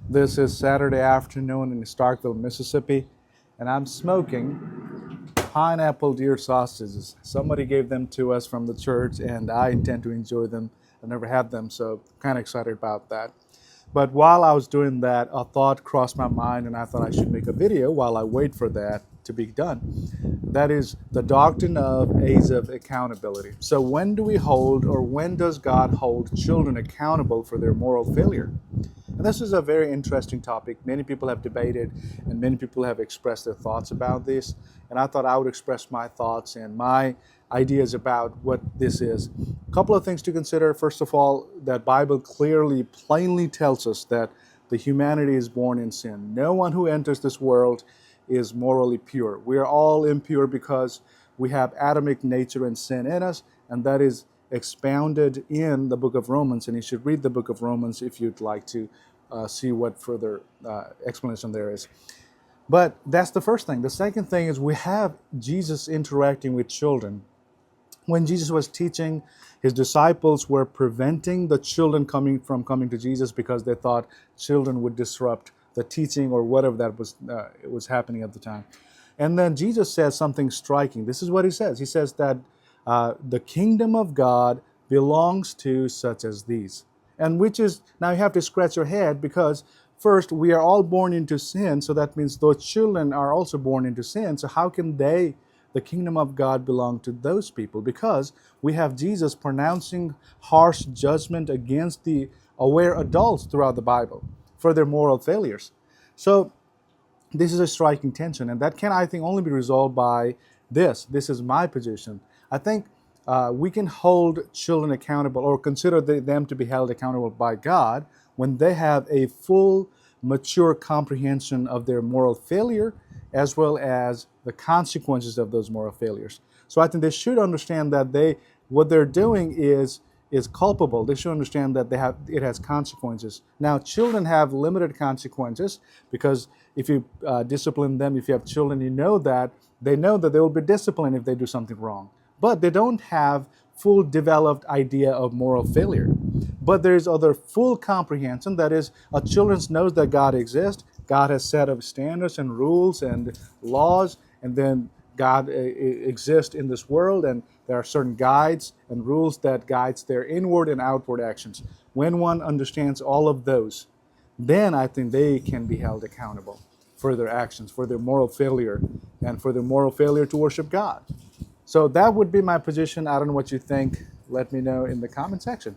This is Saturday afternoon in Starkville, Mississippi, and I'm smoking pineapple deer sausages. Somebody gave them to us from the church, and I intend to enjoy them. I've never had them, so kind of excited about that. But while I was doing that, a thought crossed my mind, and I thought I should make a video while I wait for that to be done. That is the doctrine of age of accountability. So when do we hold, or when does God hold children accountable for their moral failure? And this is a very interesting topic. Many people have debated and many people have expressed their thoughts about this. And I thought I would express my thoughts and my ideas about what this is. A couple of things to consider. First of all, that Bible clearly, plainly tells us that the humanity is born in sin. No one who enters this world is morally pure. We are all impure because we have Adamic nature and sin in us, and that is expounded in the book of Romans, and you should read the book of Romans if you'd like to see what further explanation there is. But that's the first thing. The second thing is we have Jesus interacting with children. When Jesus was teaching, his disciples were preventing the children coming to Jesus because they thought children would disrupt the teaching or whatever that was happening at the time. And then Jesus says something striking. This is what he says. He says that the kingdom of God belongs to such as these. And which is, now you have to scratch your head because first, we are all born into sin, so that means those children are also born into sin. So how can the kingdom of God belong to those people? Because we have Jesus pronouncing harsh judgment against the aware adults throughout the Bible for their moral failures. So this is a striking tension, and that can, I think, only be resolved by this. This is my position. I think we can hold children accountable or consider them to be held accountable by God when they have a full, mature comprehension of their moral failure as well as the consequences of those moral failures. So I think they should understand that what they're doing is culpable. They should understand that it has consequences. Now, children have limited consequences because if you discipline them, if you have children, they know that they will be disciplined if they do something wrong. But they don't have full developed idea of moral failure. But there is other full comprehension. That is, a children knows that God exists. God has set up standards and rules and laws, and then God exists in this world, and there are certain guides and rules that guides their inward and outward actions. When one understands all of those, then I think they can be held accountable for their actions, for their moral failure, and for their moral failure to worship God. So that would be my position. I don't know what you think. Let me know in the comment section.